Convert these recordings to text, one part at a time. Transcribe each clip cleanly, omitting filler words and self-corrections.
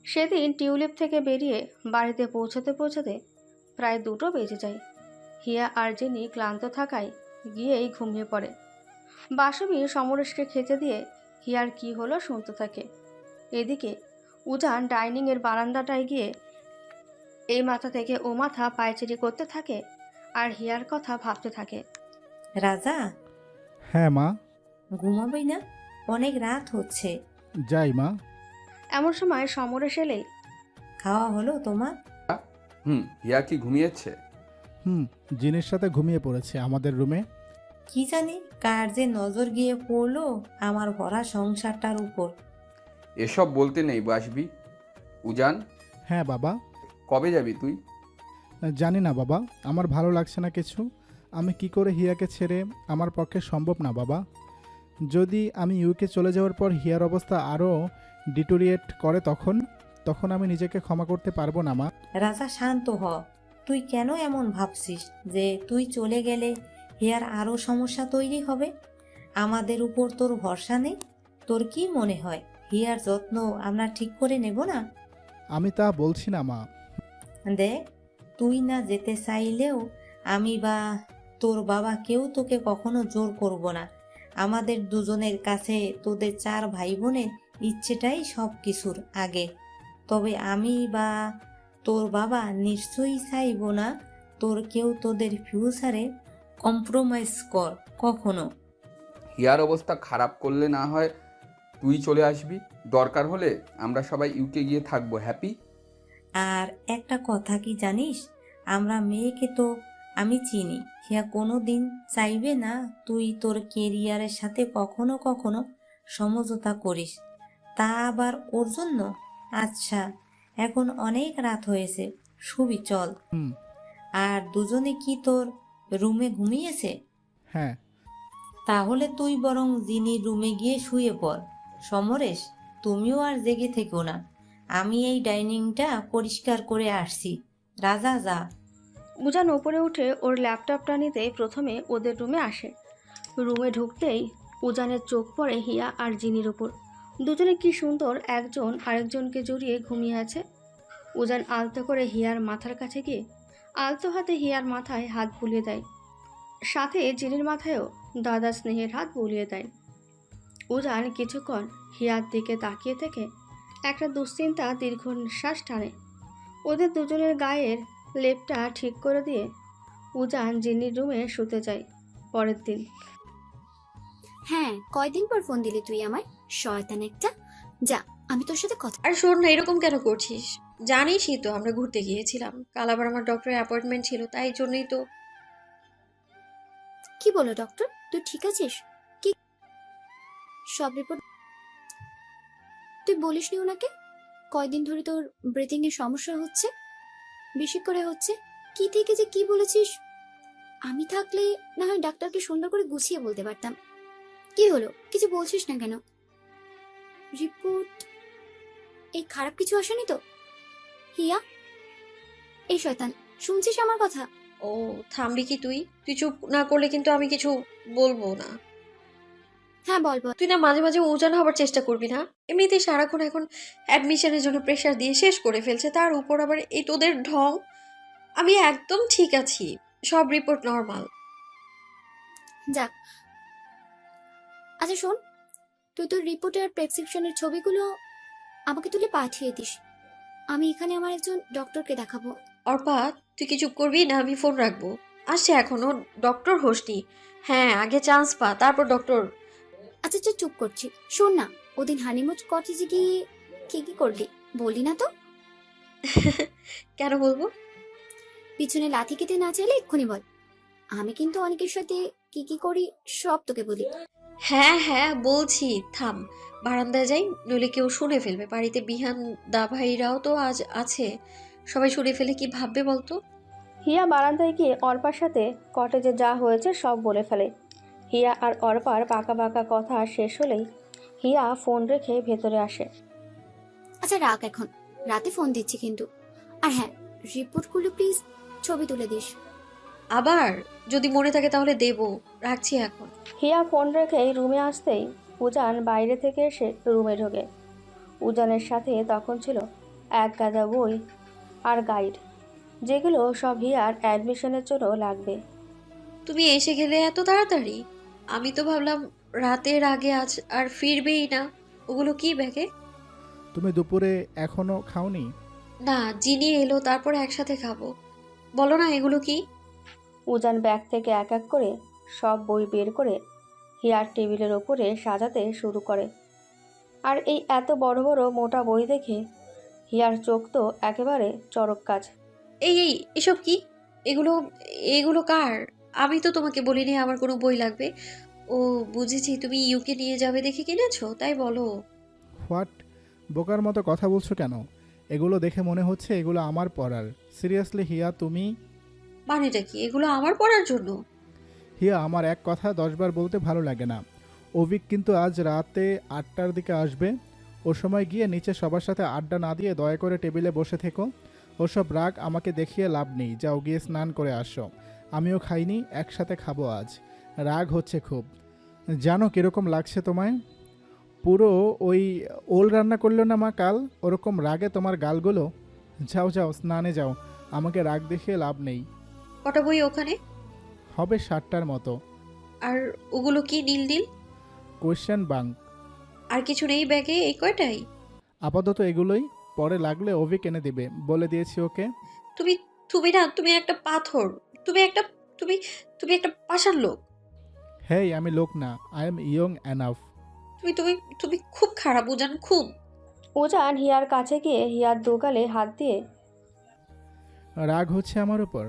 সেদিন টিউলিপ থেকে বেরিয়ে বাড়িতে পৌঁছাতে পৌঁছাতে প্রায় 2টো বেজে যায়। হিয়া আর জেনি ক্লান্ত থাকায় গিয়েই ঘুমিয়ে পড়ে। বাসবী সমরেশকে খেতে দিয়ে হিয়ার কি হলো শুনতে থাকে। এদিকে উজান ডাইনিংয়ের বারান্দাটায় গিয়ে এই মাথা থেকে ও মাথা পায়চারি করতে থাকে আর হিয়ার কথা ভাবতে থাকে। রাজা, হ্যাঁ মা। ঘুমাবি না? অনেক রাত হচ্ছে। যাই মা। এমন সময় সমরেশ এলেই, খাওয়া হলো তোমার? হিয়া কি ঘুমিয়েছে? জিনের সাথে ঘুমিয়ে পড়েছে আমাদের রুমে। কি জানি কার যে নজর গিয়ে পড়লো আমার ভরা সংসারটার উপর। এসব বলতে নেই বাসবি। উজান, হ্যাঁ বাবা। কবে যাবি তুই? জানি না বাবা, আমার ভালো লাগছে না কিছু। আমি কি করে হিয়াকে ছেড়ে, আমার পক্ষে সম্ভব না বাবা। যদি আমি ইউকে চলে যাওয়ার পর হিয়ার অবস্থা আরও ডিটোরিয়েট করে তখন আমি নিজেকে ক্ষমা করতে পারবো না মা। রাজা শান্ত হ। তুই কেন এমন ভাবছিস যে তুই চলে গেলে হিয়ার আরো সমস্যা তৈরি হবে? আমাদের উপর তোর ভরসা নেই? তোর কি মনে হয় হিয়ার যত্ন আমরা ঠিক করে নেব না? আমি তা বলছি না মা। দেখ, তুই না যেতে চাইলেও আমি বা তোর বাবা কেউ তোকে কখনো জোর করব না। আমাদের দুজনের কাছে তোদের 4 ভাই বোনের ইচ্ছেটাই সব কিছুর আগে। তবে আমি বা তোর বাবা নিশ্চয়ই চাইব না তোর কেউ তোদের ফিউচারে কম্প্রোমাইজ কর কখনো। হিয়ার অবস্থা খারাপ করলে না হয় তুই চলে আসবি। দরকার হলে আমরা সবাই ইউকে গিয়ে থাকবো। হ্যাপি? আর একটা কথা কি জানিস, আমরা মেয়েকে তো আমি চিনি, হিয়া কোনো দিন চাইবে না তুই তোর কেরিয়ারের সাথে কখনো কখনো সমঝোতা করিস, তা আবার ওর জন্য। আচ্ছা, এখন অনেক রাত হয়েছে, শুবি চল। হুম। আর দুজনে কি তোর রুমে ঘুমিয়েছে? হ্যাঁ। তাহলে তুই বরং জিনির রুমে গিয়ে শুয়ে পড়। সমরেশ, তুমিও আর জেগে থেকো না, আমি এই ডাইনিংটা পরিষ্কার করে আসছি। রাজা যা। উজান ওপরে উঠে ওর ল্যাপটপটা নিতে প্রথমে ওদের রুমে আসে। রুমে ঢুকতেই উজানের চোখ পড়ে হিয়া আর জিনির উপর। দুজনে কি সুন্দর একজন আরেকজনকে জড়িয়ে ঘুমিয়ে আছে। উজান আলতো করে হিয়ার মাথার কাছে গিয়ে আলতো হাতে হিয়ার মাথায় হাত বুলিয়ে দেয়, সাথে জিনির মাথায়ও দাদা স্নেহের হাত বুলিয়ে দেয়। উজান কিছুক্ষণ হিয়ার দিকে তাকিয়ে থেকে একটা দুশ্চিন্তা দীর্ঘ নিঃশ্বাস টানে। ওদের দুজনের গায়ের লেপটা ঠিক করে দিয়ে উজান জিনির রুমে শুতে যায়। পরের দিন। হ্যাঁ, কয়দিন পর ফোন দিলি তুই আমায়, শয়তান একটা। যা, আমি তোর সাথে কথা। আর শোন না, এরকম কেন করছিস? জানিসই তো আমরা ঘুরতে গিয়েছিলাম, কাল আবার আমার ডক্টরের অ্যাপয়েন্টমেন্ট ছিল, তাই জন্যই তো। কি বলো ডক্টর, তুই ঠিক আছিস? কি সব রিপোর্ট? তুই বলিসনি ওনাকে কয়দিন ধরে তোর ব্রিথিং এর সমস্যা হচ্ছে, বেশি করে হচ্ছে? কি থেকে যে কি বলেছিস? আমি থাকলে না হয় ডাক্তারকে সুন্দর করে গুছিয়ে বলতে পারতাম। কি হলো, কিছু বলছিস না কেন? রিপোর্ট এই খারাপ কিছু আসেনি তো? হিয়া, এই শয়তান, শুনছিস আমার কথা? ও, থামবি কি তুই? তুই চুপ না করলে কিন্তু আমি কিছু বলবো না। হ্যাঁ বল বল। তুই না মাঝে মাঝে ওজন হবার চেষ্টা করবি না? এমনিতেই সারাক্ষণ এখন অ্যাডমিশনের জন্য প্রেশার দিয়ে শেষ করে ফেলছে, তার উপর আবার এই তোদের ঢং। আমি একদম ঠিক আছি, সব রিপোর্ট নর্মাল। যাক, আচ্ছা শোন, তুই তোর রিপোর্টের প্রেসক্রিপশনের ছবিগুলো আমাকে তুলে পাঠিয়ে দিস। আমি এখানে আমার একজন ডক্টরকে দেখাবো। অর্পা, তুই কি চুপ করবি না আমি ফোন রাখবো? আসছে এখনো, ডক্টর হোসনি। হ্যাঁ, আগে চান্স পা, তারপর ডক্টর। আচ্ছা আচ্ছা, চুপ করছি। শোন না, ওদিন হানিমুন কটেজে গিয়ে কি কি করলি বলি না তো? কেন বলবো? পিছনে লাথি কেটে না চাইলে এক্ষুনি বল। আমি কিন্তু অনেকের সাথে কি কি করি সব তোকে বলি। হ্যাঁ হ্যাঁ বলছি, থাম। বারান্দায় যাই, নইলে কেউ শুনে ফেলবে। বাড়িতে বিহান দা ভাইরাও তো আজ আছে, সবাই শুনে ফেলে কি ভাববে বলতো? হিয়া বারান্দায় গিয়ে অর্পার সাথে কটেজে যা হয়েছে সব বলে ফেলে। হিয়া আর অর্পার বাঁকা বাঁকা কথা শেষ হলেই হিয়া ফোন রেখে ভেতরে আসে। আচ্ছা রাখ এখন, রাতে ফোন দিচ্ছি কিন্তু। আর হ্যাঁ, রিপোর্টগুলো প্লিজ ছবি তুলে দিস। আবার যদি মনে থাকে তাহলে দেবো, রাখছি এখন। হিয়া ফোন রেখে রুমে আসতেই উজান বাইরে থেকে এসে রুমে ঢোকে। উজানের সাথে তখন ছিল এক গাদা বই আর গাইড, যেগুলো সব হিয়ার অ্যাডমিশনের জন্য লাগবে। তুমি এসে গেলে এত তাড়াতাড়ি? আমি তো ভাবলাম রাতের আগে আজ আর ফিরবেই না। ওগুলো কি ব্যাগে? তুমি দুপুরে এখনও খাওনি? না, জিনি এলো তারপর একসাথে খাবো। বলো না এগুলো কি? উজান ব্যাগ থেকে এক এক করে সব বই বের করে হিয়ার টেবিলের ওপরে সাজাতে শুরু করে। আর এই এত বড় বড় মোটা বই দেখে হিয়ার চোখ তো একেবারে চড়ক কাজ। এই এসব কি? এগুলো এগুলো কার? আমি তো তোমাকে বলিনি আমার কোনো বই লাগবে। ও, বুঝেছি, তুমি ইউকে নিয়ে যাবে দেখে কিনেছো, তাই বলো। হোয়াট? বোকার মতো কথা বলছো কেন? এগুলো দেখে মনে হচ্ছে এগুলো আমার পড়ার। সিরিয়াসলি হিয়া, তুমি? মানেটা কি? এগুলো আমার পড়ার জন্য? হিয়া, আমার এক কথা 10 বার বলতে ভালো লাগে না। অভিক কিন্তু আজ রাতে 8টার দিকে আসবে। ওর সময় গিয়ে নিচে সবার সাথে আড্ডা না দিয়ে দয়া করে টেবিলে বসে থেকো। ওসব রাগ আমাকে দেখিয়ে লাভ নেই, যাও গিয়ে স্নান করে আসো। আমিও খাইনি, একসাথে খাবো আজ। রাগ হচ্ছে খুব। জানো কীরকম লাগছে তোমায়? পুরো ওই ওল রান্না করলো না মা কাল, ওরকম রাগে তোমার গালগুলো। যাও যাও স্নানে যাও, আমাকে রাগ দেখিয়ে লাভ নেই। কটা বই ওখানে? হবে 7টার মতো। আর ওগুলো কি নীল নীল? Question bank. আর কিছু নেই ব্যাগে? এই কয়টাই? আপাতত এগুলোই, পরে লাগলে অভিক এনে দেবে, বলে দিয়েছি ওকে। তুমি তুমি না, তুমি একটা পাথর। তুমি একটা তুমি তুমি একটা পাষাণ লোক। হেই, আমি লোক না, আই এম ইয়ং এনাফ। তুমি তুমি তুমি খুব খারাপ উজান, খুব। উজান হিয়ার কাছে গিয়ে হিয়ার দোগালে হাত দিয়ে। রাগ হচ্ছে আমার উপর?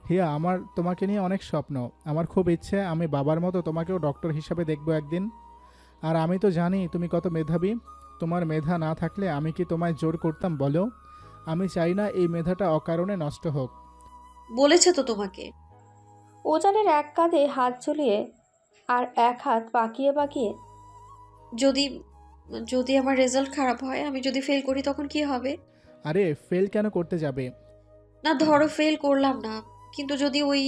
হিয়া, আমার তোমাকে নিয়ে অনেক স্বপ্ন। আমার খুব ইচ্ছে আমি বাবার মতো তোমাকেও ডক্টর হিসাবে দেখবো একদিন। আর আমি তো জানি তুমি কত মেধাবী। তোমার মেধা না থাকলে আমি কি তোমায় জোর করতাম বলো? আমি চাই না এই মেধাটা অকারণে নষ্ট হোক। বলেছে তো তোমাকে। উজানের এক কাঁধে হাত ঝুলিয়ে আর এক হাত বাঁকিয়ে বাঁকিয়ে। যদি যদি আমার রেজাল্ট খারাপ হয়, আমি যদি ফেল করি, তখন কি হবে? আরে ফেল কেন করতে যাবে? না, ধরো ফেল করলাম না, কিন্তু যদি ওই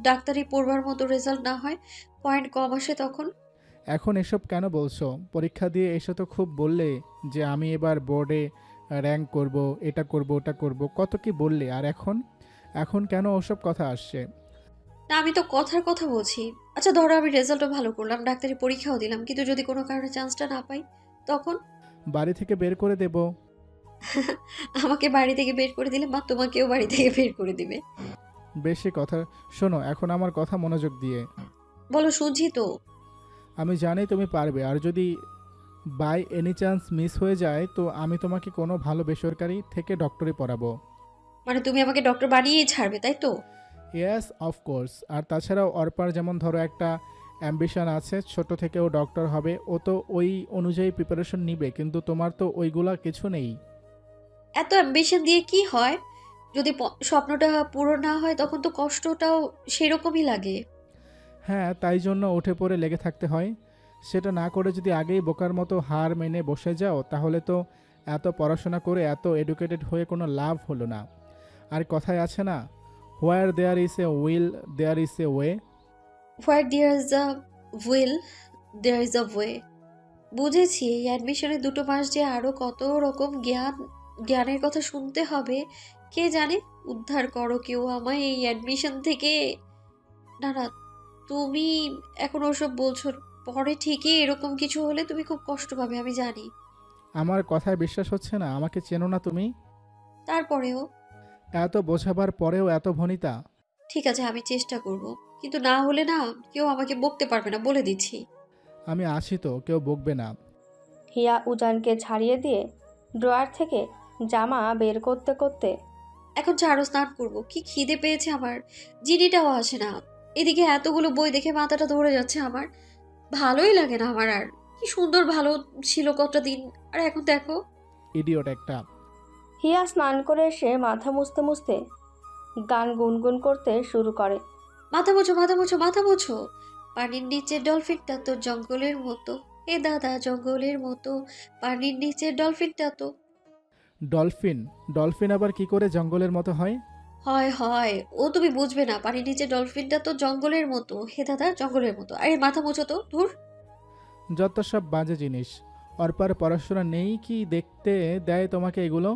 ডাক্তারি পড়বার মতো রেজাল্ট না হয়, পয়েন্ট কম আসে, তখন? এখন এসব কেন বলছো? পরীক্ষা দিয়ে এসে তো খুব বললে যে আমি এবার বোর্ডে র্যাঙ্ক করব, এটা করব, ওটা করব, কত কি বললে। আর এখন এখন কেন ওসব কথা আসছে? না, আমি তো কথার কথা বলছি। আচ্ছা ধরো আমি রেজাল্টও ভালো করলাম, ডাক্তারি পরীক্ষাও দিলাম, কিন্তু যদি কোনো কারণে চান্সটা না পাই, তখন? বাড়ি থেকে বের করে দেব। আমাকে বাড়ি থেকে বের করে দিলে মা তোমাকেও বাড়ি থেকে বের করে দিবে। বেশি কথা শোনো, এখন আমার কথা মনোযোগ দিয়ে। বলো, শুনছি তো। আমি জানি তুমি পারবে, আর যদি বাই এনি চান্স মিস হয়ে যায় তো আমি তোমাকে কোনো ভালো বেসরকারি থেকে ডক্টরি পড়াবো। মানে তুমি আমাকে ডক্টর বানিয়েই ছাড়বে, তাই তো? Yes of course. আর তাছাড়াও অর্পার যেমন ধরো একটা অ্যাম্বিশন আছে, ছোট থেকে ও ডক্টর হবে, ও তো ওই অনুযায়ী প্রিপারেশন নিবে, কিন্তু তোমার তো ওইগুলা কিছু নেই। এত অ্যাম্বিশন দিয়ে কি হয়? যদি স্বপ্নটা পূরণ না হয়, তখন তো কষ্টটাও সেরকমই লাগে। হ্যাঁ, তাই জন্য উঠে পড়ে লেগে থাকতে হয়। সেটা না করে যদি আগেই বোকার মতো হার মেনে বসে যাও, তাহলে তো এত পড়াশোনা করে এত এডুকেটেড হয়ে কোনো লাভ হলো না। আর কথায় আছে না, where there is a will there is a way. Where there is a will there is a way. বুঝেছি। এই অ্যাডমিশনে 2 মাস যে আরো কত রকম জ্ঞানের কথা শুনতে হবে, কে জানে। উদ্ধার করো কেউ আমায় এই অ্যাডমিশন থেকে। না না, তুমি এখন ওসব বলছো, পরে ঠিকই এরকম কিছু হলে তুমি খুব কষ্ট পাবে, আমি জানি। আমার কথায় বিশ্বাস হচ্ছে না? আমাকে চেনো না তুমি? তারপরেও? এত বোঝাবার পরেও এত ভনিতা? ঠিক আছে, আমি চেষ্টা করব, কিন্তু না হলে না, কেউ আমাকে বকতে পারবে না, বলে দিচ্ছি। আমি আছি তো, কেউ বকবে না। হিয়া উজানকে ছাড়িয়ে দিয়ে ড্রয়ার থেকে জামা বের করতে করতে। এখন ছাড়ো, স্নান করবো, কি খিদে পেয়েছে আমার। জিনিটাও আসে না। এদিকে এতগুলো বই দেখে মাথাটা ধরে যাচ্ছে আমার। ভালোই লাগে না আমার আর। কি সুন্দর ভালো ছিল কতটা দিন, আর এখন দেখো। ইডিয়ট একটা। হিয়া স্নান করে এসে মাথা মুছতে মুছতে গান গুনগুন করতে শুরু করে। মাথা মোছো, মাথা মোছো, মাথা মোছো। পানির নিচে ডলফিনটা তো জঙ্গলের মতো। এ দাদা জঙ্গলের মতো। পানির নিচে ডলফিনটা তো। ডলফিন? ডলফিন আবার কি করে জঙ্গলের মতো হয়? হয় হয়, ও তুমি বুঝবে না। পানির নিচে ডলফিনটা তো জঙ্গলের মতো। হে দাদা জঙ্গলের মতো। আরে মাথা মোছো তো, ধুর। যত সব বাজে জিনিস। অর্পার পড়াশোনা নেই কি দেখতে দেয় তোমাকে এগুলো?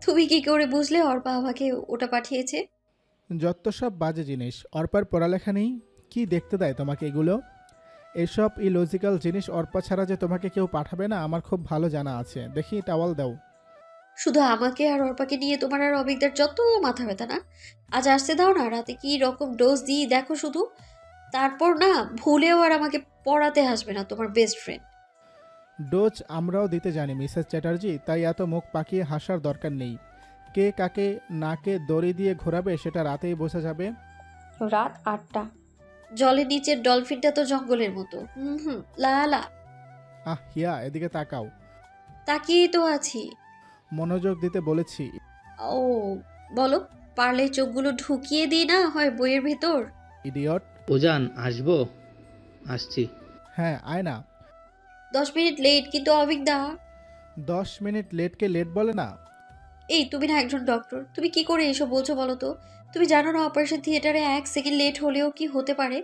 তুমি কি করে বুঝলে অর্পা আমাকে ওটা পাঠিয়েছে? যত সব বাজে জিনিস। অর্পার পড়ালেখা নেই কি দেখতে দেয় তোমাকে এগুলো? এসব ইলজিক্যাল জিনিস অর্পা ছাড়া যে তোমাকে কেউ পাঠাবে না আমার খুব ভালো জানা আছে। দেখি টাওয়াল দাও। শুধু আমাকে আর অর্পাকে নিয়ে তোমার আর অভিজ্ঞতার যত মাথা ব্যথা না। আজ আসতে দাও না, রাতে কি রকম ডোজ দিই দেখো শুধু। তারপর না ভুলেও আর আমাকে পড়াতে আসবে না তোমার বেস্ট ফ্রেন্ড। ডোজ আমরাও দিতে জানি মিসেস চ্যাটার্জি, তাই এত মুখ পাকিয়ে হাসার দরকার নেই। কে কাকে নাকে দড়ি দিয়ে ঘোরাবে সেটা রাতেই বোঝা যাবে। রাত 8টা। জলের নিচের ডলফিনটা তো জঙ্গলের মতো। হুম, লা লা। আহ হিয়া, এদিকে তাকাও। তাকিয়েই তো আছি। মনোযোগ দিতে বলেছি। ও বলো, পারলে চোখগুলো ঢুকিয়ে দিই না হয় বইয়ের ভেতর। ইডিয়ট। উজান আসবো? আসছি। হ্যাঁ আয় না। 10 মিনিট লেট কিন্তু অভিজ্ঞতা। 10 মিনিট লেটকে লেট বলে না। এই তুমি না একজন ডক্টর, তুমি কি করে এসব বলছো বলো তো? তুমি জানো না অপারেশন থিয়েটারে 1 সেকেন্ড লেট হলেও কি হতে পারে?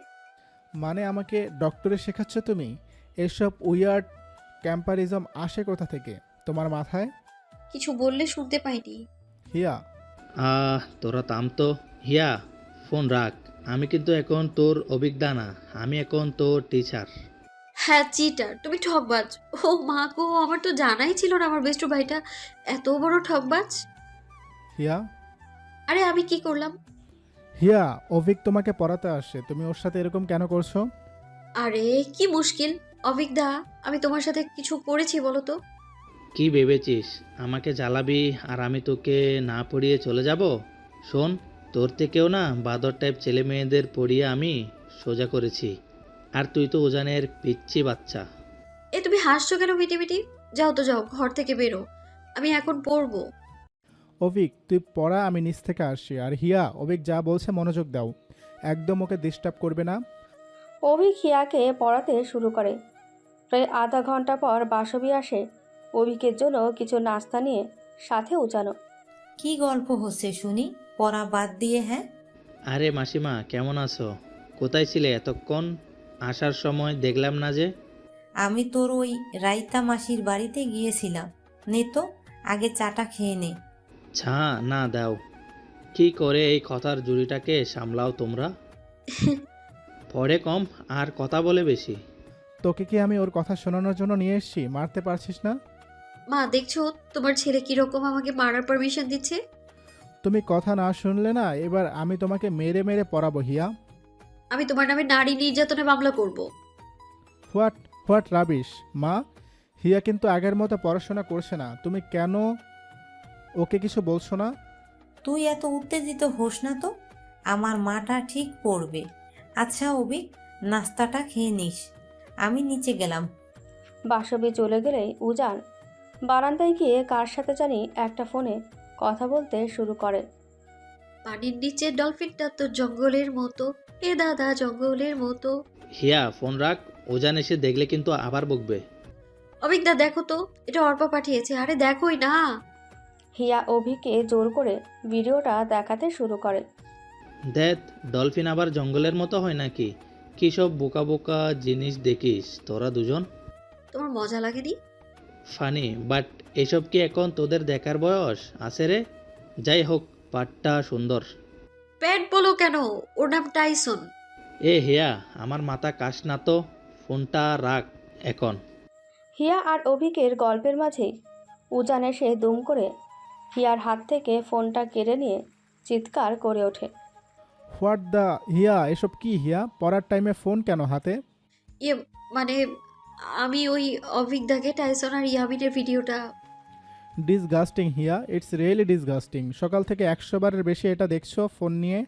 মানে আমাকে ডক্টরে শেখাচ্ছ তুমি? এসব উইয়ার্ড ক্যাম্পারিজম আসে কোথা থেকে তোমার মাথায়? কিছু বললে শুনতে পাইনি। হিয়া। তোরা থাম তো। হিয়া, ফোন রাখ। আমি কিন্তু এখন তোর অভিজ্ঞতা না, আমি এখন তোর টিচার। হ্যাঁ চিটার, তুমি ঠকবাজ। ও মা গো, আমার তো জানাই ছিল না আমার বেস্ট ভাইটা এত বড় ঠকবাজ। হিয়া। আরে আমি কি করলাম? হিয়া, অভিক তোমাকে পড়াতে আসে, তুমি ওর সাথে এরকম কেন করছো? আরে কি মুশকিল অভিজ্ঞতা, আমি তোমার সাথে কিছু করেছি বলো তো? কি ভেবেছিস আমাকে জ্বালাবি আর আমি তোকে না পড়িয়ে চলে যাব? শোন, তোর থেকেও না বাদর টাইপ ছেলে মেয়েদের পড়িয়ে আমি সোজা করেছি। আর তুই তো উজানের পিচ্ছি বাচ্চা। এ তুমি হাসছো কেন মিটি মিটি? যাও তো যাও, ঘর থেকে বেরো, আমি এখন পড়বো। অভিক তুই পড়া, আমি নিচ থেকে আসি। আর হিয়া, অভিক যা বলছে মনোযোগ দাও, একদম ওকে ডিস্টার্ব করবে না। অভিক হিয়াকে পড়াতে শুরু করে। প্রায় আধা ঘন্টা পর বাসবী আসে অভিকের জন্য কিছু নাস্তা নিয়ে, সাথে উজানো। কি গল্প হচ্ছে শুনি পড়া বাদ দিয়ে? হ্যাঁ, আরে মাসিমা, কেমন আছো? কোথায় ছিলে এতক্ষণ? আসার সময় দেখলাম না যে। আমি তোর ওই রাইতা মাসির বাড়িতে গিয়েছিলাম। নে তো, আগে চাটা খেয়ে নে। ছা না দাও। কি করে এই কথার জুড়িটাকে সামলাও তোমরা? পড়ে কম আর কথা বলে বেশি। তোকে কি আমি ওর কথা শোনানোর জন্য নিয়ে এসেছি? মারতে পারছিস না? মা দেখছো তোমার ছেলে কিরকম আমাকে মারার পারমিশন দিচ্ছে? তুমি কথা না শুনলে না এবার আমি তোমাকে মেরে মেরে পড়াবো হিয়া। আমি তোমার নামে নারী নির্যাতনে মামলা করব। What what rubbish. মা, হিয়া কিন্তু আগের মতো পড়াশোনা করছে না, তুমি কেন ওকে কিছু বলছো না? তুই এত উত্তেজিত হোস না তো, আমার মাটা ঠিক পড়বে। আচ্ছা অভিক, নাস্তাটা খেয়ে নিস, আমি নিচে গেলাম। বাসবী চলে গেলেই উজান বারান্দায় গিয়ে কার সাথে জানি একটা ফোনে কথা বলতে শুরু করে। পানির নিচে ডলফিনটা তো জঙ্গলের মতো, এ দাদা জঙ্গলের মতো। হিয়া ফোন রাখ, ওজান এসে দেখলে কিন্তু আবার বকবে। অভিজ্ঞতা দেখো তো, এটা অর্পা পাঠিয়েছে। আরে দেখোই না। হিয়া অভিকে জোর করে ভিডিওটা দেখাতে শুরু করে। দেখ, ডলফিন আবার জঙ্গলের মতো হয় নাকি? কি সব বোকা বোকা জিনিস দেখিস তোরা দুজন। তোমার মজা লাগেনি? ফানি, বাট এসব কি এখন তোদের দেখার বয়স আছে রে? যাই হোক, পাটটা সুন্দর। প্যাট বলো কেন, ওর নাম টাইসন। এ হিয়া, আমার মাথা কাশ না তো, ফোনটা রাখ এখন। হিয়া আর অভিকের গল্পের মাঝে উজান এসে দুম করে হিয়ার হাত থেকে ফোনটা কেড়ে নিয়ে চিৎকার করে ওঠে। হোয়াট দ্য হিয়া, এসব কি হিয়া? পড়ার টাইমে ফোন কেন হাতে? ইয়ে মানে আমি ওই অভিজ্ঞতাকে টাইসন আর ইয়ামিনের ভিডিওটা। Disgusting Hiya, it's really disgusting. সকাল থেকে 100 বারের বেশি এটা দেখছো ফোন নিয়ে।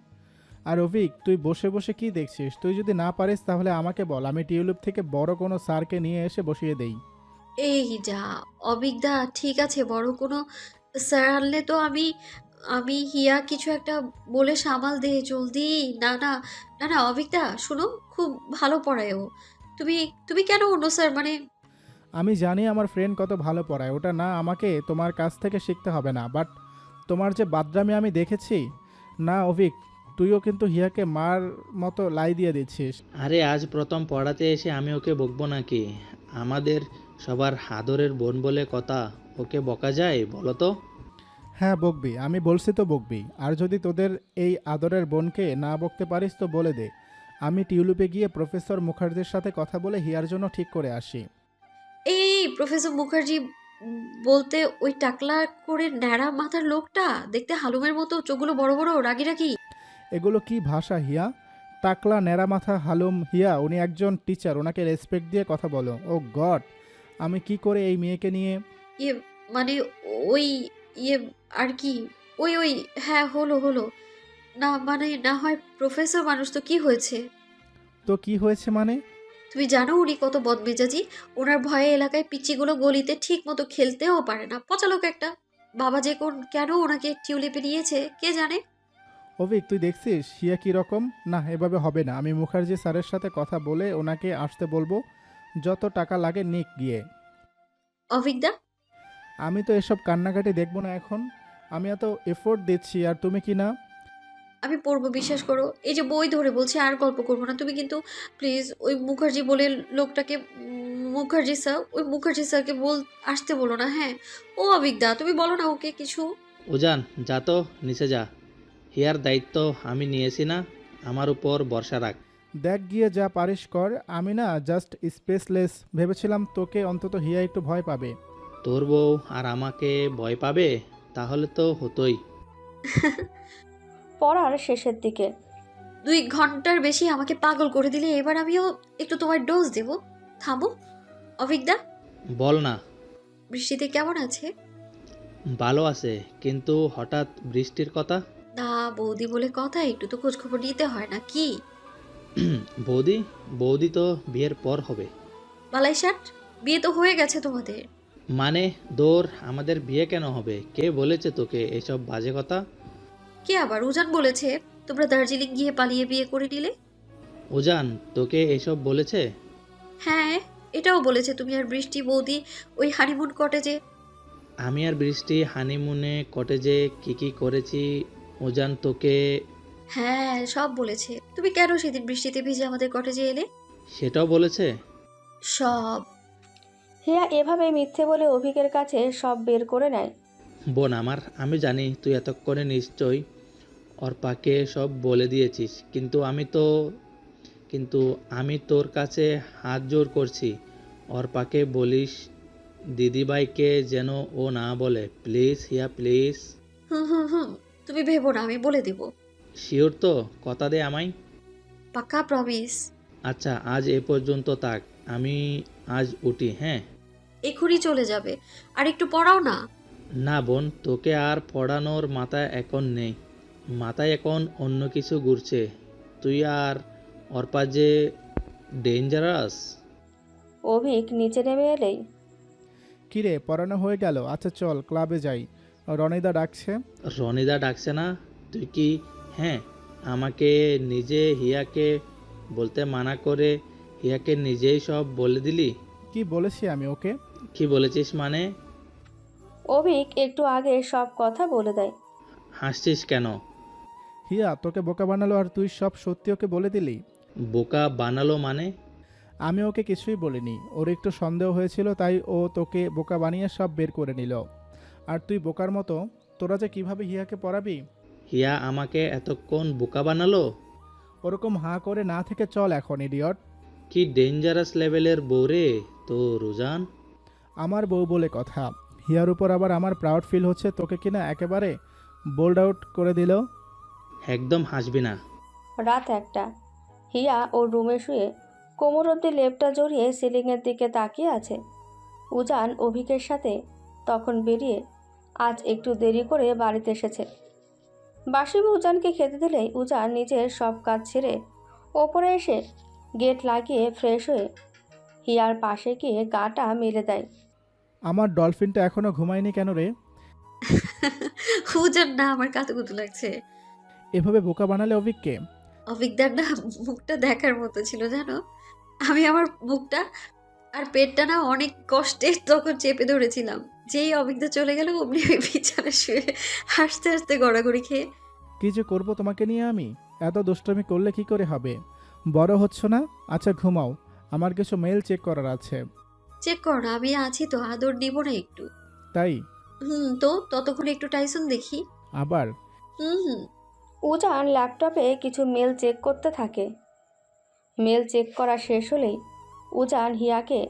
আর অভিক, তুই বসে বসে কি দেখছিস? তুই যদি না পারিস তাহলে আমাকে বল, আমি টিউলিপ থেকে বড় কোনো স্যারকে নিয়ে এসে বসিয়ে দেই। এই যা অভিজ্ঞতা, ঠিক আছে বড় কোনো স্যার আনলে তো আমি আমি হিয়া কিছু একটা বলে সামাল দে জলদি। না না না না অভিজ্ঞতা শুনো, খুব ভালো পড়ায় ও। তুমি তুমি কেন অন্য স্যার মানে? আমি জানি আমার ফ্রেন্ড কত ভালো পড়ায়, ওটা না আমাকে তোমার কাছ থেকে শিখতে হবে না। বাট তোমার যে বাদরামি আমি দেখেছি না অভিক, তুইও কিন্তু হিয়াকে মার মতো লাই দিয়ে দিচ্ছিস। আরে আজ প্রথম পড়াতে এসে আমি ওকে বকবো নাকি? আমাদের সবার আদরের বোন বলে কথা, ওকে বকা যায় বলো তো? হ্যাঁ বকবি, আমি বলছি তো বকবি। আর যদি তোদের এই আদরের বোনকে না বকতে পারিস তো বলে দে, আমি টিউলিপে গিয়ে প্রফেসর মুখার্জির সাথে কথা বলে হিয়ার জন্য ঠিক করে আসি। এই প্রফেসর মুখার্জি বলতে ওই টাকলা করে ন্যাড়া মাথার লোকটা, দেখতে হালুমের মতো, চোখগুলো বড় বড়, রাগি রাগি। এগুলো কি ভাষা হিয়া? টাকলা ন্যাড়া মাথা হালুম? হিয়া উনি একজন টিচার, ওনাকে রেসপেক্ট দিয়ে কথা বলো। ও গড, আমি কি করে এই মেয়েকে নিয়ে। ইয়ে মানে ওই ইয়ে আর কি, ওই ওই হ্যাঁ, হলো হলো। না মানে না হয় প্রফেসর মানুষ তো কি হয়েছে? তো কি হয়েছে মানে? তুমি জানো উনি কত বদমেজাজি? ওনার ভয়ে এলাকায় পিচ্চিগুলো গলিতে ঠিক মতো খেলতেও পারে না, পচা লোক একটা। বাবা যে কেন ওনাকে টিউলিপে নিয়েছে কে জানে। অভিক তুই দেখছিস হিয়া কি রকম? না এভাবে হবে না, আমি মুখার্জি স্যারের সাথে কথা বলে ওনাকে আসতে বলবো, যত টাকা লাগে নিক গিয়ে। অভিজ্ঞা, আমি তো এসব কান্নাকাটি দেখবো না এখন, আমি এত এফোর্ট দিচ্ছি আর তুমি কি না। আমি পড়বো, বিশ্বাস করো। এই যে বই ধরে বলছি আর গল্প করবো না। তুমি কিন্তু প্লিজ ওই মুখার্জি বলে লোকটাকে, মুখার্জি স্যার, ওই মুখার্জি স্যারকে আসতে বলো না, হ্যাঁ? ও অভিজ্ঞা, তুমি বলো না ওকে কিছু। উজান যা তো, নিচে যা। হিয়ার দায়িত্ব আমি নিয়েছি না, আমার উপর ভরসা রাখ। দেখ গিয়ে যা পারিস কর, আমি না জাস্ট স্পেসলেস, ভেবেছিলাম তোকে অন্তত হিয়া একটু ভয় পাবে। তোর বউ আর আমাকে ভয় পাবে? তাহলে তো হতোই। পড়ার শেষের দিকে 2 ঘন্টার বেশি আমাকে পাগল করে দিলে, এবার আমিও একটু তোমার ডোজ দেব। থামো। অভিজ্ঞা, বল না। বৃষ্টিতে কেমন আছে? ভালো আছে, কিন্তু হঠাৎ বৃষ্টির কথা? না বৌদি বলে কথা, একটু তো খোঁজ খবর নিতে হয় না কি? বৌদি? বৌদি তো বিয়ের পর হবে। বালাই ষাট, বিয়ে তো হয়ে গেছে তোমাদের। মানে দৌড়, আমাদের বিয়ে কেন হবে? কে বলেছে তোকে এসব বাজে কথা? কে আবার? উজান বলেছে তোমরা দার্জিলিং গিয়ে পালিয়ে বিয়ে করে নিলে। উজান তোকে এসব বলেছে? হ্যাঁ, এটাও বলেছে তুমি আর বৃষ্টি বৌদি ওই হানিমুন কটেজে। আমি আর বৃষ্টি হানিমুনে কটেজে কি কি করেছি উজান তোকে? হ্যাঁ সব বলেছে। তুমি কেন সেদিন বৃষ্টিতে ভিজে আমাদের কটেজে এলে? সেটাও বলেছে? সব। হিয়া এভাবে মিথ্যে বলে অভিকের কাছে সব বের করে নেয়। বোন আমার, আমি জানি তুই এতক্ষণে নিশ্চয়ই অর্পাকে সব বলে দিয়েছিস, কিন্তু আমি তোর কাছে হাত জোর করছি, অর্পাকে বলিস দিদিভাইকে যেন ও না বলে, প্লিজ হিয়া প্লিজ। হুম হুম হুম, তুমি ভেবো না, আমি বলে দেব। শিওর তো? কথা দে আমায়। পাক্কা প্রমিস। আচ্ছা আজ এ পর্যন্ত থাক, আমি আজ উঠি, হ্যাঁ? এক্ষুনি চলে যাবে? আর একটু পড়াও না। না বোন, তোকে আর পড়ানোর মাথা এখন নেই, মাথায় এখন অন্য কিছু ঘুরছে। তুই আর অর্পা যে ডেঞ্জারাস। অভিক নিচে নেমে এলেই কিরে পড়ানো হয়ে গেল? আচ্ছা চল ক্লাবে যাই, রনিদা ডাকছে। রনিদা ডাকছে না? তুই কি, হ্যাঁ, আমাকে নিজে হিয়াকে বলতে মানা করে হিয়াকে নিজেই সব বলে দিলি? কি বলেছি আমি ওকে? কি বলেছিস মানে? অভিক একটু আগে সব কথা বলে দেয়। হাসছিস কেন? হিয়া তোকে বোকা বানালো আর তুই সব সত্যি ওকে বলে দিলি? বোকা বানালো মানে? আমি ওকে কিছুই বলিনি, ওর একটু সন্দেহ হয়েছিল তাই ও তোকে বোকা বানিয়ে সব বের করে নিল। আর তুই বোকার মতো, তোরা যে কিভাবে হিয়াকে পড়াবি। হিয়া আমাকে এতক্ষণ বোকা বানালো? ওরকম হাঁ করে না থেকে চল এখন, ইডিয়ট। কি ডেঞ্জারাস লেভেলের বউ রে তো রুজান। আমার বউ বলে কথা, হিয়ার উপর আবার আমার প্রাউড ফিল হচ্ছে, তোকে কিনা একেবারে বোল্ড আউট করে দিল। একদম হাসবি না। রাত 1টা। হিয়া ওর রুমে শুয়ে কোমর অবধি লেপটা জড়িয়ে সিলিংয়ের দিকে তাকিয়ে আছে। উজান অভিকের সাথে তখন বেরিয়ে আজ একটু দেরি করে বাড়িতে এসেছে। বাসিবু উজানকে খেতে দিলেই উজান নিজের সব কাজ ছেড়ে ওপরে এসে গেট লাগিয়ে ফ্রেশ হয়ে হিয়ার পাশে গিয়ে গাটা মেলে দেয়। আমার ডলফিনটা এখনো ঘুমায়নি কেন রে? উজান না, আমার কাতুকুতু লাগছে। এভাবে বোকা বানালে অভিককে? অভিজ্ঞার না মুখটা দেখার মতো ছিল জানো। আমি আমার মুখটা আর পেটটা না অনেক কষ্টে তখন চেপে ধরেছিলাম। যেই অভিজ্ঞতা চলে গেল অমনি ওই বিছানা শুয়ে হাসতে হাসতে গড়াগড়ি খেয়ে। কি যে করবো তোমাকে নিয়ে আমি। এত দুষ্টমি করলে কি করে হবে? বড় হচ্ছ না? আচ্ছা ঘুমাও, আমার কিছু মেল চেক করার আছে। চেক কর না, আমি আছি তো, আদর দিব না একটু? তাই? তো ততক্ষণ একটু টাইসন দেখি। আবার? হুম। উজান ল্যাপটপে কিছু মেল চেক করতে থাকে। মেল চেক করা শেষ হলেই উজান হিয়াকে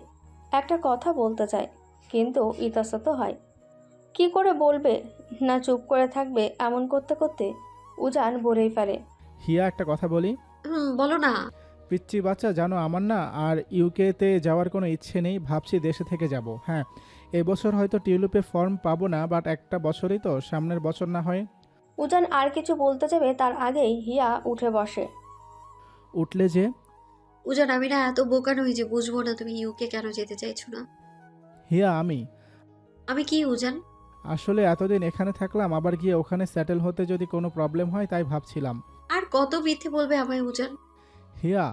একটা কথা বলতে চায়, কিন্তু ইতস্তত হয়। কি করে বলবে, না চুপ করে থাকবে, এমন করতে করতে উজান বলেই ফেলে। হিয়া, একটা কথা বলি। বলো না। পিচ্চি বাচ্চা, জানো আমার না আর ইউকেতে যাওয়ার কোনো ইচ্ছে নেই, ভাবছি দেশে থেকে যাব। হ্যাঁ, এবছর হয়তো টিউলিপে ফর্ম পাবো না, বাট একটা বছরই তো, সামনের বছর না হয়। উজান আর কিছু বলতে যাবে তার আগেই হিয়া উঠে বসে। উঠলে যে? উজান, আমি না এত বোকা নই যে বুঝবো না তুমি ইউকে কেন যেতে চাইছো না। হিয়া, আমি কি উজান? আসলে এতদিন এখানে থাকলাম, আবার গিয়ে ওখানে সেটেল হতে যদি কোনো প্রবলেম হয় তাই ভাবছিলাম। আর কত মিথ্যে বলবে আমায় উজান? হিয়া।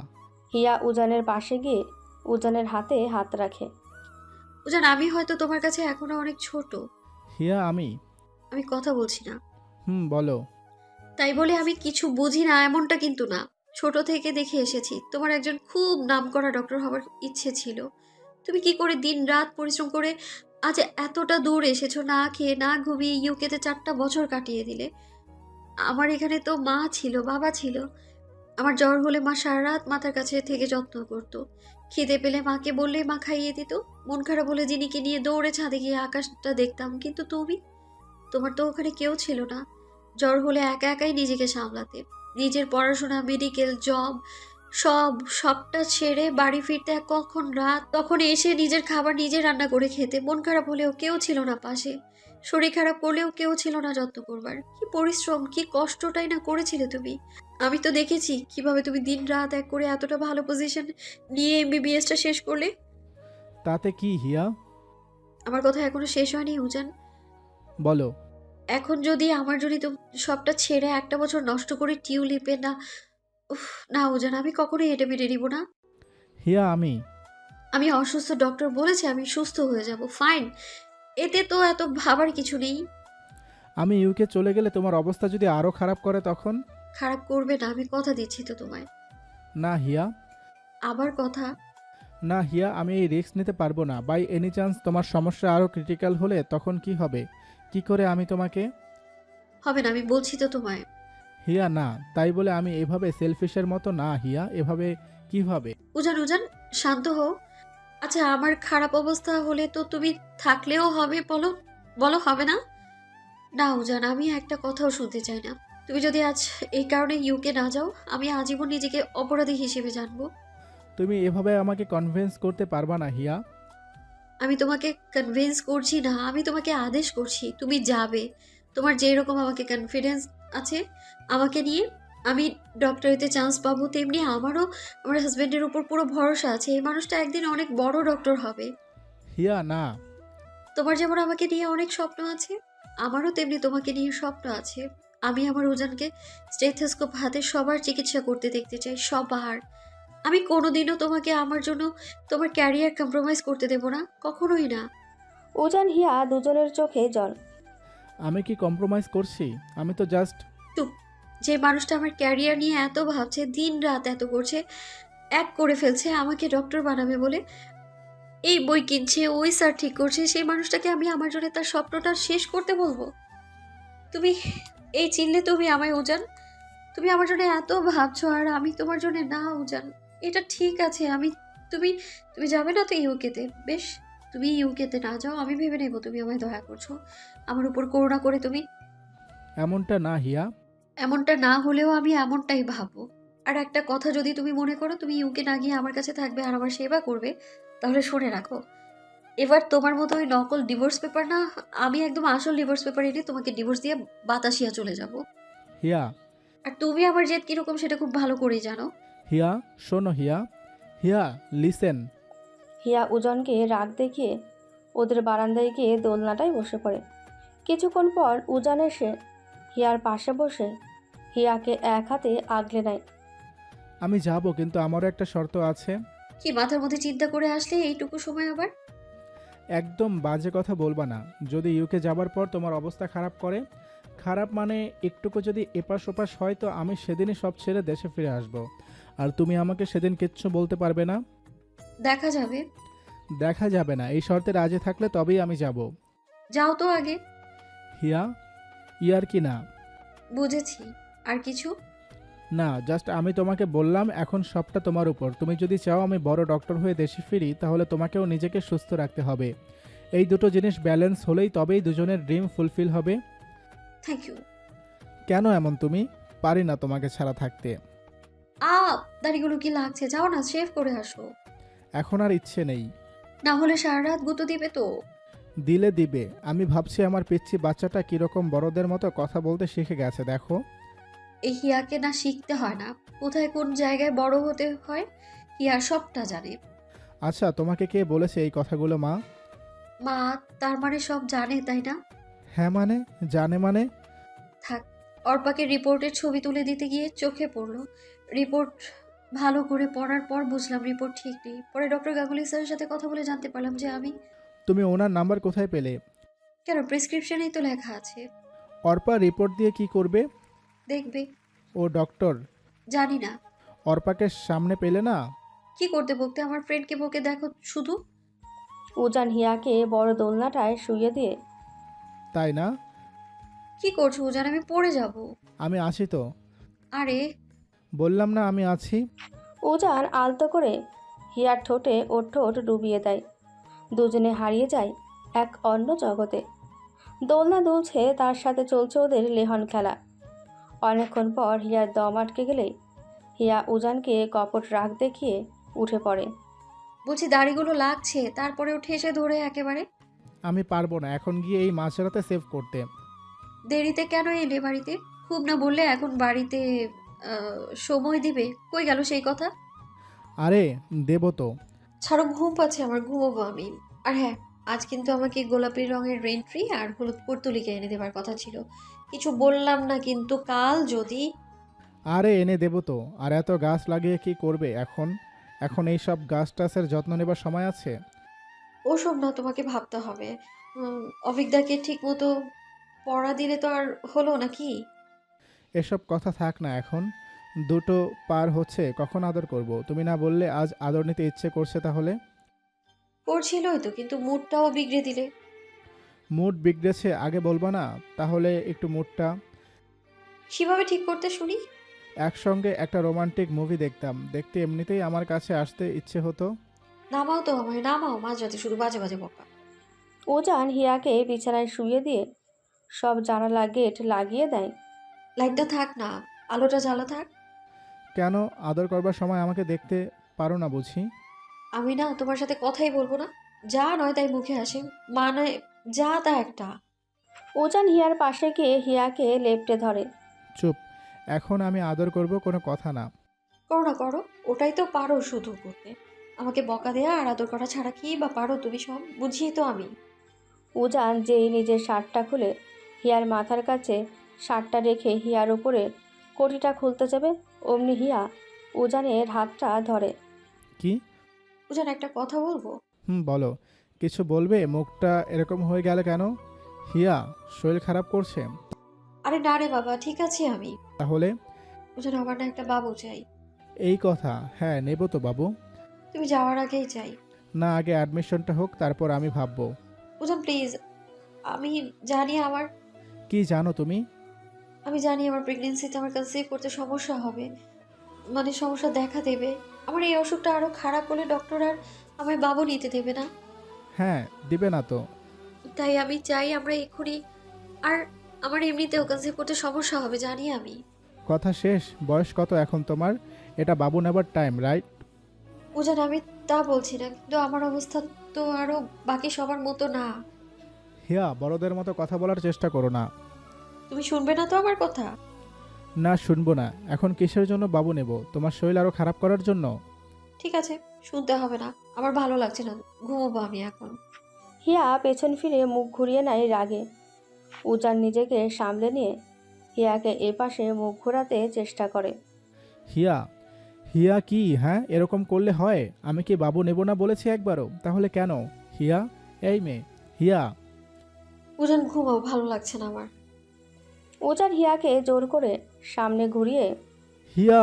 হিয়া উজানের পাশে গিয়ে উজানের হাতে হাত রাখে। উজান, আমি হয়তো তোমার কাছে এখনো অনেক ছোট। হিয়া, আমি কথা বলছি না। বলো। তাই বলে আমি কিছু বুঝি না এমনটা কিন্তু না। ছোট থেকে দেখে এসেছি তোমার একজন খুব নামকরা ডক্টর হওয়ার ইচ্ছে ছিল। তুমি কি করে দিন রাত পরিশ্রম করে আজ এতটা দূর এসেছো, না খেয়ে না ঘুমিয়ে ইউকেতে 4টা বছর কাটিয়ে দিলে। আমার এখানে তো মা ছিল, বাবা ছিল। আমার জ্বর হলে মা সারা রাত মাথার কাছে থেকে যত্ন করতো। খিদে পেলে মাকে বললেই মা খাইয়ে দিত। মন খারাপ হলে জিনিকে নিয়ে দৌড়ে ছাদে গিয়ে আকাশটা দেখতাম। কিন্তু তোমার তো ওখানে কেউ ছিল না। জ্বর হলে একা একাই নিজেকে সামলাতে। নিজের পড়াশোনা, মেডিকেল, জব সবটা ছেড়ে বাড়ি ফিরতে কখন রাত, তখন এসে নিজের খাবার নিজে রান্না করে খেতে। মন খারাপ হলেও কেউ ছিল না পাশে। শরীর খারাপ করলেও কেউ ছিল না যত্ন করবার। কি পরিশ্রম, কি কষ্টটাই না করেছিলে তুমি। আমি তো দেখেছি কিভাবে তুমি দিন রাত এক করে এতটা ভালো পজিশন নিয়ে এমবিবিএসটা শেষ করলে। তাতে কি হিয়া? আমার কথা এখনো শেষ হয়নি উজান। বলো। এখন যদি আমার জন্য তো সবটা ছেড়ে একটা বছর নষ্ট করে টিউলিপে না, উফ, না উজান, আমি কখনোই এটা মেনে নিব না। হিয়া, আমি অসুস্থ, ডক্টর বলেছে আমি সুস্থ হয়ে যাব, ফাইন। এতে তো এত ভাবার কিছু নেই। আমি ইউকে চলে গেলে তোমার অবস্থা যদি আরও খারাপ করে তখন? খারাপ করবে না, আমি কথা দিচ্ছি তো তোমায়। না হিয়া। আবার কথা? না হিয়া, আমি এই রিস্ক নিতে পারবো না। বাই এনি চান্স তোমার সমস্যা আরও ক্রিটিক্যাল হলে তখন কি হবে? কি করে আমি তোমাকে? হবে না, আমি বলছি তো তোমায়। হিয়া না, তাই বলে আমি এভাবে সেলফিশের মতো না হিয়া, এভাবে কিভাবে? উজান উজান, শান্ত হও। আচ্ছা, আমার খারাপ অবস্থা হলে তো তুমি থাকলেও হবে, বলো বলো, হবে না? না উজান, আমি একটা কথাও শুনতে চাই না। তুমি যদি আজ এই কারণে ইউকে না যাও, আমি আজীবন নিজেকে অপরাধী হিসেবে জানবো। তুমি এভাবে আমাকে কনভিন্স করতে পারবা না হিয়া। আমি তোমাকে কনভিন্স করছি না, আমি তোমাকে আদেশ করছি তুমি যাবে। তোমার যেরকম আমাকে কনফিডেন্স আছে আমাকে নিয়ে, আমি ডক্টরিতে চান্স পাবো, তেমনি আমারও আমার হাজব্যান্ডের উপর পুরো ভরসা আছে। এই মানুষটা একদিন অনেক বড় ডক্টর হবে। হিয়া না। তোমার যেমন আমাকে নিয়ে অনেক স্বপ্ন আছে, আমারও তেমনি তোমাকে নিয়ে স্বপ্ন আছে। আমি আমার উজানকে স্টেথোস্কোপ হাতে সবার চিকিৎসা করতে দেখতে চাই, সবার। আমি কোনোদিনও তোমাকে আমার জন্য তোমার ক্যারিয়ার কম্প্রোমাইজ করতে দেব না, কখনোই না। উজান হিয়া দুজনের চোখে জল। আমি কি কম্প্রোমাইজ করছি? আমি তো জাস্ট। চুপ। যে মানুষটা আমার ক্যারিয়ার নিয়ে এত ভাবছে, দিন রাত এত করছে, এক করে ফেলছে আমাকে ডক্টর বানাবে বলে, এই বই কিনছে, ওই স্যার ঠিক করছে, সেই মানুষটাকে আমি আমার জন্য তার স্বপ্নটা শেষ করতে বলবো? তুমি এই চিনলে তুমি আমায় উজান? তুমি আমার জন্য এত ভাবছো আর আমি তোমার জন্য না উজান। এটা ঠিক আছে, তুমি তুমি যাবে না তো ইউকেতে, বেশ। তুমি ইউকেতে না যাও, আমি ভেবে নেবো তুমি আমায় দয়া করছো, আমার উপর করুণা করে তুমি। এমনটা না হিয়া। এমনটা না হলেও আমি এমনটাই ভাববো। আর একটা কথা যদি তুমি মনে করো তুমি ইউকে না গিয়ে আমার কাছে থাকবে আর আমার সেবা করবে, তাহলে শুনে রাখো, এবার তোমার মতো ওই নকল ডিভোর্স পেপার না, আমি একদম আসল ডিভোর্স পেপার এনে তোমাকে ডিভোর্স দিয়ে বাতাসিয়া চলে যাব। হিয়া। আর তুমি আমার জেদ কিরকম সেটা খুব ভালো করেই জানো। হিয়া, শোনো হিয়া। হিয়া, লিসেন। হিয়া উজানকে রাগ দেখিয়ে ওদের বারান্দায় গিয়ে দোলনাটায় বসে পড়ে। কিছুক্ষণ পর উজান এসে হিয়ার পাশে বসে হিয়াকে এক হাতে আগলে নেয়। আমি যাব, কিন্তু আমারও একটা শর্ত আছে। কি মাথার মধ্যে চিন্তা করে আসলে এইটুকু সময় আবার? একদম বাজে কথা বলবা না। যদি ইউকে যাবার পর তোমার অবস্থা খারাপ করে, খারাপ মানে একটুকু যদি এপাশ ওপাশ হয় তো আমি সেদিনই সব ছেড়ে দেশে ফিরে আসব। আর তুমি আমাকে সেদিন কিচ্ছু বলতে পারবে না। দেখা যাবে। দেখা যাবে না, এই শর্তে রাজি থাকলে তবেই আমি যাব। যাও তো আগে। হিয়া, ইয়ার কি না? বুঝেছি। আর কিছু? না, জাস্ট আমি তোমাকে বললাম এখন সবটা তোমার উপর। তুমি যদি চাও আমি বড় ডক্টর হয়ে দেশে ফিরি তাহলে তোমাকেও নিজেকে সুস্থ রাখতে হবে। এই দুটো জিনিস ব্যালেন্স হলেই তবেই দুজনের ড্রিম ফুলফিল হবে। Thank you. কেন এমন তুমি? পারি না তোমাকে ছাড়া থাকতে। দাড়িগুলো কি লাগছে? যাও না, শেভ করে আসো। এখন আর ইচ্ছে নেই। না হলে সারা রাত গুঁতো দিবে তো। দিলে দিবে। আমি ভাবছি আমার পিচ্ছি বাচ্চাটা কিরকম বড়দের মতো কথা বলতে শিখে গেছে দেখো। এই হিয়াকে না শিখতে হয় না, কোথায় কোন জায়গায় বড় হতে হয় হিয়া সবটা জানে। আচ্ছা, তোমাকে কে বলেছে এই কথাগুলো মা? মা, তার মানে সব জানে তাই না? হ্যাঁ মানে? জানে মানে? থাক। অর্পাকে রিপোর্টের ছবি তুলে দিতে গিয়ে চোখে পড়লো। রিপোর্ট ভালো করে পড়ার পর বুঝলাম রিপোর্ট ঠিক নেই। পরে ডক্টর গাঙ্গুলি স্যারের সাথে কথা বলে জানতে পারলাম যে আমি। তুমি ওনার নাম্বার কোথায় পেলে? কেন, প্রেসক্রিপশনেই তো লেখা আছে। অর্পা রিপোর্ট দিয়ে কি করবে? দেখবে। ও ডক্টর। জানি না। অর্পাকে সামনে পেলে না? কি করতে বকতে, আমার ফ্রেন্ডকে বকে দেখো শুধু। উজান হিয়াকে বড় দোলনাটায় শুইয়ে দিয়ে তাই না? কি করছো উজান? আমি পড়ে যাব। আমি আছি তো। আরে বললাম না আমি আছি। উজান আলতো করে হিয়ার ঠোঁটে ওর ঠোঁট ডুবিয়ে দেয়। দুজনে হারিয়ে যায় এক অন্য জগতে। দোলনা দুলছে, তার সাথে চলছে ওদের লেহন খেলা। অনেকক্ষণ পর হিয়ার দম আটকে গেলে হিয়া উজানকে কপট রাগ দেখিয়ে উঠে পড়ে। বলছি দাড়িগুলো লাগছে, তারপরে উঠে এসে ধরে একেবারে। আমি পারবো না এখন গিয়ে এই মাঝরাতে সেভ করতে। দেরিতে কেন এলে বাড়িতে? খুব না বললে এখন বাড়িতে সময় দিবে। কই গেল সেই কথা? আরে দেবো তো। ছাড়ো, ঘুম পাচ্ছে আমার, ঘুমোবো আমি। আর হ্যাঁ, আজ কিন্তু আমাকে গোলাপি রঙের রেন্ট্রি আর হলুদ পর্তুলিকা এনে দেবার কথা ছিল। কিছু বললাম না, কিন্তু কাল যদি। আরে এনে দেবো তো। আর এত গাছ লাগিয়ে কি করবে এখন? এখন এই সব গাছ টাছের যত্ন নেবার সময় আছে? ওসব না, তোমাকে ভাবতে হবে। অভিজ্ঞতাকে ঠিক মতো পড়া দিলে তো আর হলো নাকি? এসব কথা থাক না এখন। দুটো পার হচ্ছে, কখন আদর করব? তুমি না বললে আজ আদর নিতে ইচ্ছে করছে তাহলে? করছিলই তো, কিন্তু মুডটাও বিগড়ে দিলে। মুড বিগড়েছে আগে বলবা না? তাহলে একটু মুডটা। কিভাবে ঠিক করতে শুনি? একসঙ্গে একটা রোমান্টিক মুভি দেখতাম, দেখতে এমনিতেই আমার কাছে আসতে ইচ্ছে হতো। নামাও তো আমায়, নামাও। মাঝরাতে শুধু বাজে বাজে বকা। উজান হিয়াকে বিছানায় শুইয়ে দিয়ে সব জানালা গেট লাগিয়ে দেয়। লাইটটা থাক না, আলোটা জ্বালা থাক। কেন? আদর করবার সময় আমাকে দেখতে পারো না বুঝি? আমি না তোমার সাথে কথাই বলবো না। যা নয় তাই মুখে আসে, মানে যা তা একটা। উজান হিয়ার পাশে গিয়ে হিয়াকে লেপ্টে ধরে। চুপ। এখন আমি আদর করব, কোনো কথা না। করো না, করো। ওটাই তো পারো শুধু করতে। আমাকে বকা দেয়া আর আদর করা ছাড়া কি বা পারো তুমি? সব বুঝিয়ে তো আমি। উজান যেই নিজের শার্টটা খুলে হিয়ার মাথার কাছে শার্টটা রেখে হিয়ার উপরে কটিটা খুলতে যাবে, অমনি হিয়া উজানের হাতটা ধরে। কি? বুঝান, একটা কথা বলবো? বলো। কিছু বলবে? মুখটা এরকম হয়ে গেল কেন? হিয়া, শরীর খারাপ করছে? আরে না রে বাবা, ঠিক আছে আমি। তাহলে? বুঝান, আমার না একটা বাবু চাই। এই কথা? হ্যাঁ নেব তো বাবু। তুমি যাওয়ার আগেই চাই। না, আগে অ্যাডমিশনটা হোক, তারপর আমি ভাববো। বুঝান প্লিজ। আমি জানি আমার কি জানো তুমি? আমি জানি আমার প্রেগনেন্সিতে আমার কনসিভ করতে সমস্যা হবে, মানে সমস্যা দেখা দেবে। আমার এই অসুখটা আরো খারাপ হলে ডক্টর আর আমায় বাবু নিতে দেবে না। হ্যাঁ, দিবে না তো। তাই আমি চাই আমরা এক্ষুনি। আর আমার এমনিতেও কনসিভ করতে সমস্যা হবে জানি আমি। কথা শেষ। বয়স কত এখন তোমার? এটা বাবু নেবার টাইম, রাইট? বুঝান, আমি তা বলছি না, কিন্তু আমার অবস্থা তো আরো বাকি সবার মতো না। হিয়া, বড়দের মতো কথা বলার চেষ্টা করো না। তুমি শুনবে না তো আমার কথা? না, শুনবো না। এখন কিসের জন্য বাবু নেব? তোমার শরীর আরো খারাপ করার জন্য? ঠিক আছে, শুনতে হবে না। আমার ভালো লাগছে না, ঘুমোবো আমি এখন। হিয়া পেছন ফিরে মুখ ঘুরিয়ে নেয় রাগে। উজান নিজেকে সামলে নিয়ে হিয়াকে এপাশে মুখ ঘোরাতে চেষ্টা করে। হিয়া, হিয়া কি? হ্যাঁ, এরকম করলে হয়? আমি কি বাবু নেব না বলেছি একবারও? তাহলে কেন? হিয়া, এই মেয়ে, হিয়া। বুঝান, ঘুমাও, ভালো লাগছে না আমার। উজান হিয়াকে জোর করে সামনে ঘুরিয়ে হিয়া!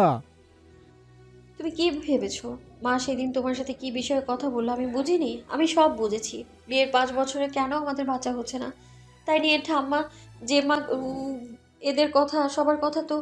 তুমি কি ভেবেছো মা সেদিন তোমার সাথে কি বিষয়ে কথা বললো আমি বুঝিনি? আমি সব বুঝেছি। বিয়ের 5 বছরে কেন আমাদের বাচ্চা হচ্ছে না তাই নিয়ে ঠাম্মা, যে মা, এদের কথা, সবার কথা তো